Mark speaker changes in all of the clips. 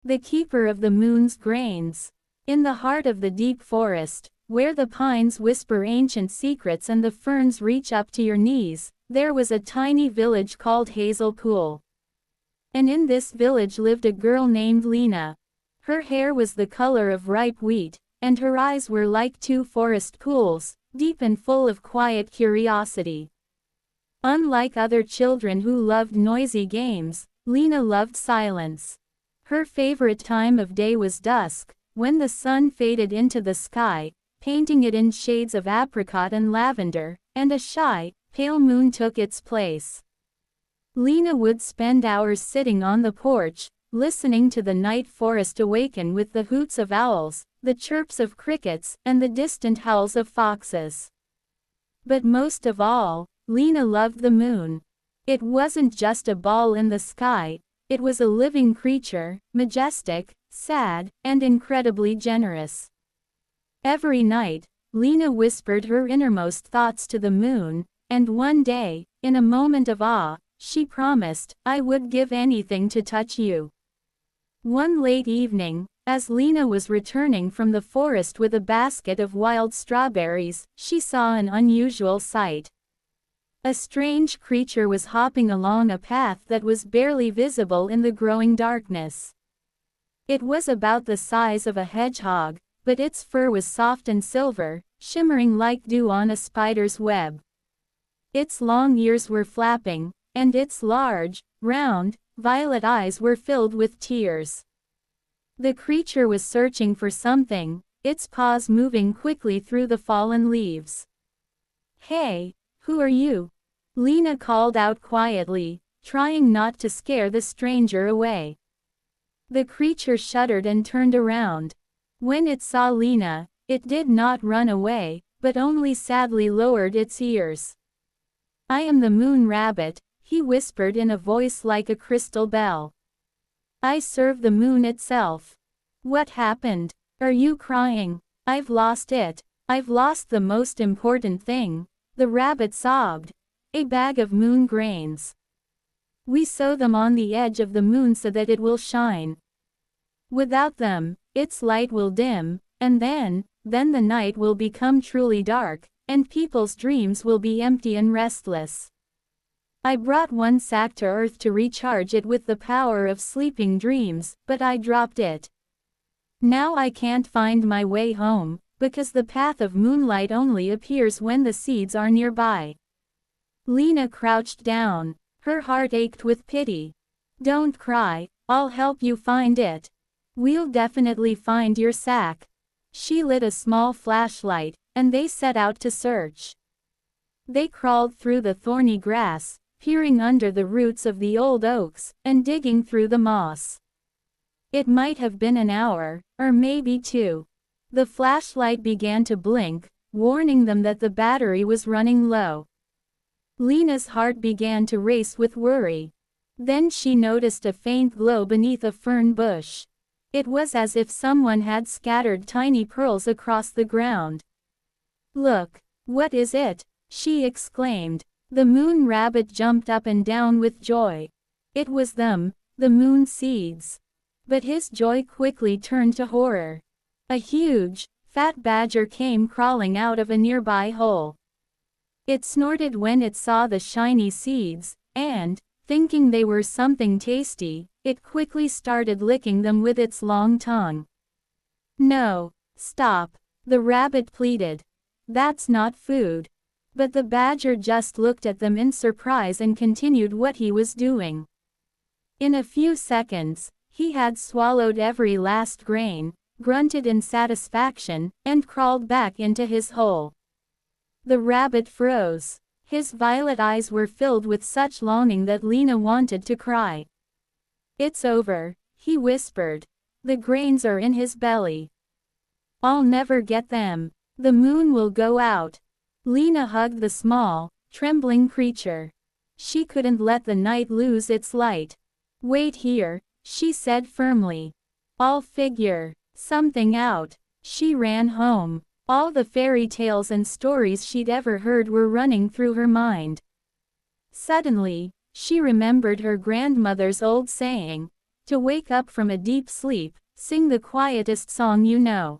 Speaker 1: the keeper of the moon's grains. In the heart of the deep forest, where the pines whisper ancient secrets and the ferns reach up to your knees, there was a tiny village called Hazel Pool. And in this village lived a girl named Lena. Her hair was the color of ripe wheat, and her eyes were like two forest pools, deep and full of quiet curiosity. Unlike other children who loved noisy games, Lena loved silence. Her favorite time of day was dusk, when the sun faded into the sky, painting it in shades of apricot and lavender, and a shy, pale moon took its place. Lena would spend hours sitting on the porch, listening to the night forest awaken with the hoots of owls, the chirps of crickets, and the distant howls of foxes. But most of all, Lena loved the moon. It wasn't just a ball in the sky, it was a living creature, majestic, sad, and incredibly generous. Every night, Lena whispered her innermost thoughts to the moon, and one day, in a moment of awe, she promised, "I would give anything to touch you." One late evening, as Lena was returning from the forest with a basket of wild strawberries, she saw an unusual sight. A strange creature was hopping along a path that was barely visible in the growing darkness. It was about the size of a hedgehog, but its fur was soft and silver, shimmering like dew on a spider's web. Its long ears were flapping, and its large, round, violet eyes were filled with tears. The creature was searching for something, its paws moving quickly through the fallen leaves. "Hey, who are you?" Lena called out quietly, trying not to scare the stranger away. The creature shuddered and turned around. When it saw Lena, it did not run away, but only sadly lowered its ears. "I am the moon rabbit," he whispered in a voice like a crystal bell. "I serve the moon itself." "What happened? Are you crying?" "I've lost it. I've lost the most important thing," the rabbit sobbed. "A bag of moon grains. We sow them on the edge of the moon so that it will shine. Without them, its light will dim, and then the night will become truly dark, and people's dreams will be empty and restless. I brought one sack to Earth to recharge it with the power of sleeping dreams, but I dropped it. Now I can't find my way home, because the path of moonlight only appears when the seeds are nearby." Lena crouched down. Her heart ached with pity. "Don't cry, I'll help you find it. We'll definitely find your sack." She lit a small flashlight, and they set out to search. They crawled through the thorny grass, peering under the roots of the old oaks, and digging through the moss. It might have been an hour, or maybe two. The flashlight began to blink, warning them that the battery was running low. Lena's heart began to race with worry. Then she noticed a faint glow beneath a fern bush. It was as if someone had scattered tiny pearls across the ground. "Look, what is it?" she exclaimed. The moon rabbit jumped up and down with joy. It was them, the moon seeds. But his joy quickly turned to horror. A huge, fat badger came crawling out of a nearby hole. It snorted when it saw the shiny seeds, and, thinking they were something tasty, it quickly started licking them with its long tongue. "No, stop," the rabbit pleaded. "That's not food." But the badger just looked at them in surprise and continued what he was doing. In a few seconds, he had swallowed every last grain, grunted in satisfaction, and crawled back into his hole. The rabbit froze. His violet eyes were filled with such longing that Lena wanted to cry. "It's over," he whispered. "The grains are in his belly. I'll never get them. The moon will go out." Lena hugged the small, trembling creature. She couldn't let the night lose its light. "Wait here," she said firmly. "I'll figure something out." She ran home. All the fairy tales and stories she'd ever heard were running through her mind. Suddenly, she remembered her grandmother's old saying, To wake up from a deep sleep, sing the quietest song you know.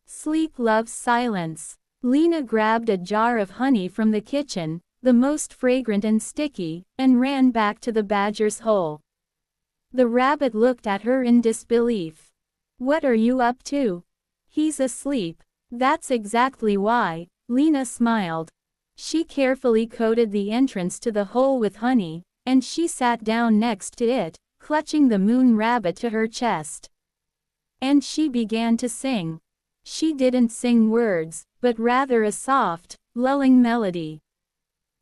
Speaker 1: Sleep loves silence. Lena grabbed a jar of honey from the kitchen, the most fragrant and sticky, and ran back to the badger's hole. The rabbit looked at her in disbelief. "What are you up to?" "He's asleep." "That's exactly why," Lena smiled. She carefully coated the entrance to the hole with honey, and she sat down next to it, clutching the moon rabbit to her chest. And she began to sing. She didn't sing words, but rather a soft, lulling melody.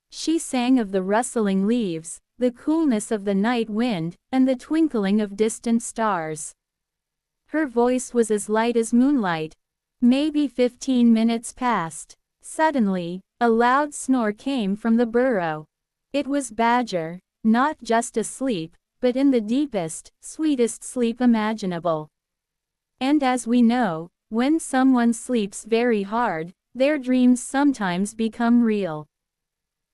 Speaker 1: She sang of the rustling leaves, the coolness of the night wind, and the twinkling of distant stars. Her voice was as light as moonlight. Maybe 15 minutes passed. Suddenly, a loud snore came from the burrow. It was Badger, not just asleep, but in the deepest, sweetest sleep imaginable. And as we know, when someone sleeps very hard, their dreams sometimes become real.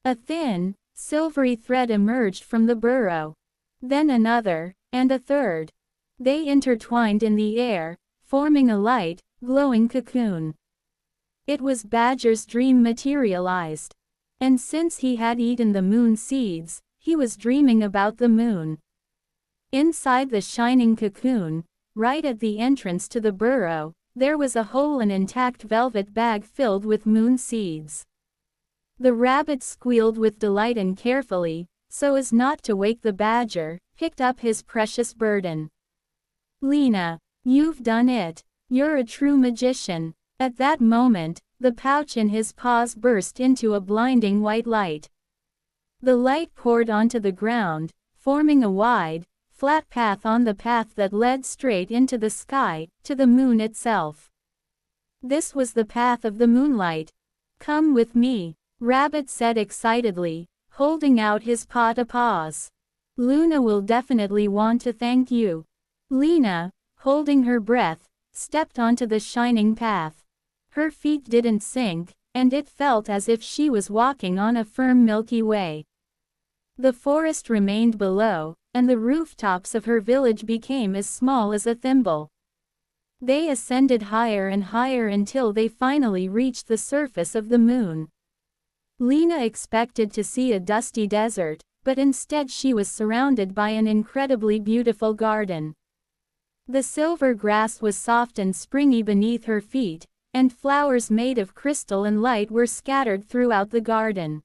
Speaker 1: A thin, silvery thread emerged from the burrow. Then another, and a third. They intertwined in the air, forming a light, glowing cocoon. It was Badger's dream materialized. And since he had eaten the moon seeds, he was dreaming about the moon. Inside the shining cocoon, right at the entrance to the burrow, there was a whole and intact velvet bag filled with moon seeds. The rabbit squealed with delight and carefully, so as not to wake the badger, picked up his precious burden. "Lena, you've done it. You're a true magician." At that moment, the pouch in his paws burst into a blinding white light. The light poured onto the ground, forming a wide, flat path on the path that led straight into the sky, to the moon itself. This was the path of the moonlight. "Come with me," Rabbit said excitedly, holding out his paws. "Luna will definitely want to thank you." Lena, holding her breath, stepped onto the shining path. Her feet didn't sink, and it felt as if she was walking on a firm Milky Way. The forest remained below, and the rooftops of her village became as small as a thimble. They ascended higher and higher until they finally reached the surface of the moon. Lena expected to see a dusty desert, but instead she was surrounded by an incredibly beautiful garden. The silver grass was soft and springy beneath her feet, and flowers made of crystal and light were scattered throughout the garden.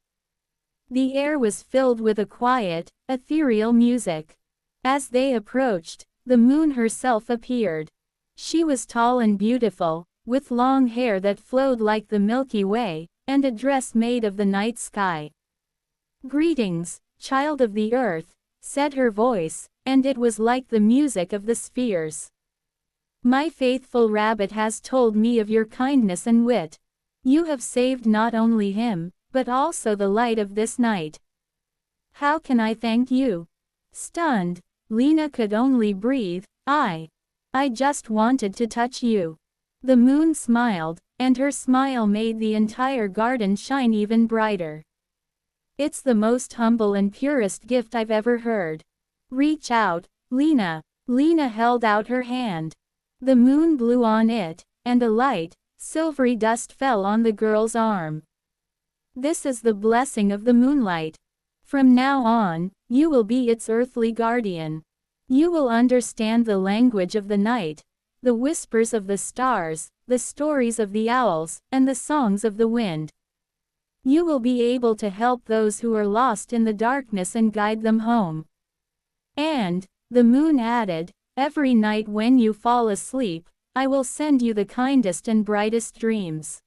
Speaker 1: The air was filled with a quiet, ethereal music. As they approached, the moon herself appeared. She was tall and beautiful, with long hair that flowed like the Milky Way, and a dress made of the night sky. "Greetings, child of the earth," said her voice, and it was like the music of the spheres. "My faithful rabbit has told me of your kindness and wit. You have saved not only him, but also the light of this night. How can I thank you?" Stunned, Lena could only breathe. I just wanted to touch you." The moon smiled, and her smile made the entire garden shine even brighter. "It's the most humble and purest gift I've ever heard. Reach out, Lena." Lena held out her hand. The moon blew on it, and a light, silvery dust fell on the girl's arm. "This is the blessing of the moonlight. From now on, you will be its earthly guardian. You will understand the language of the night, the whispers of the stars, the stories of the owls, and the songs of the wind. You will be able to help those who are lost in the darkness and guide them home." And, the moon added, "Every night when you fall asleep, I will send you the kindest and brightest dreams.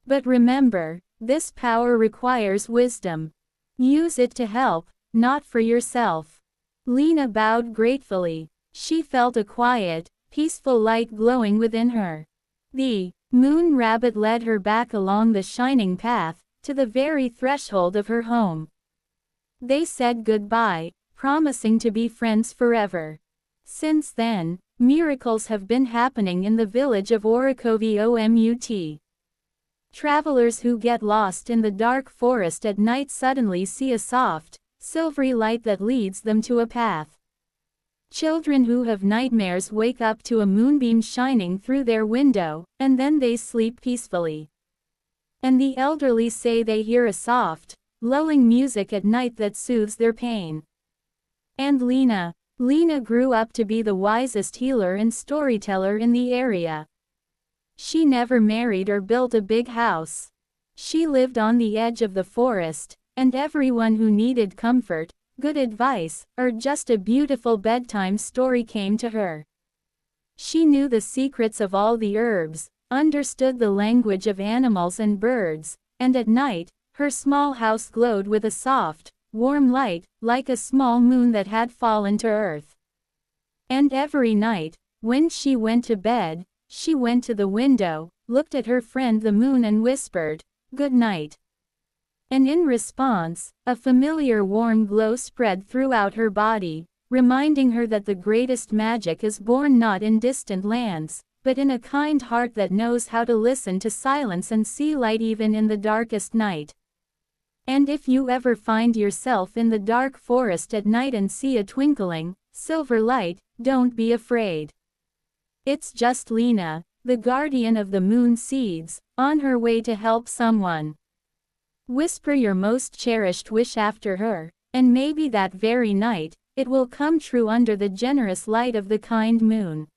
Speaker 1: But remember, this power requires wisdom. Use it to help, not for yourself." Lena bowed gratefully. She felt a quiet, peaceful light glowing within her. The moon rabbit led her back along the shining path, to the very threshold of her home. They said goodbye, promising to be friends forever. Since then, miracles have been happening in the village of Orakovomut. Travelers who get lost in the dark forest at night suddenly see a soft, silvery light that leads them to a path. Children who have nightmares wake up to a moonbeam shining through their window, and then they sleep peacefully. And the elderly say they hear a soft, lulling music at night that soothes their pain. And Lena grew up to be the wisest healer and storyteller in the area. She never married or built a big house. She lived on the edge of the forest, and everyone who needed comfort, good advice, or just a beautiful bedtime story came to her. She knew the secrets of all the herbs, understood the language of animals and birds, and at night, her small house glowed with a soft, warm light, like a small moon that had fallen to earth. And every night, when she went to bed, she went to the window, looked at her friend the moon and whispered, "Good night." And in response, a familiar warm glow spread throughout her body, reminding her that the greatest magic is born not in distant lands, but in a kind heart that knows how to listen to silence and see light even in the darkest night. And if you ever find yourself in the dark forest at night and see a twinkling, silver light, don't be afraid. It's just Lena, the guardian of the moon seeds, on her way to help someone. Whisper your most cherished wish after her, and maybe that very night, it will come true under the generous light of the kind moon.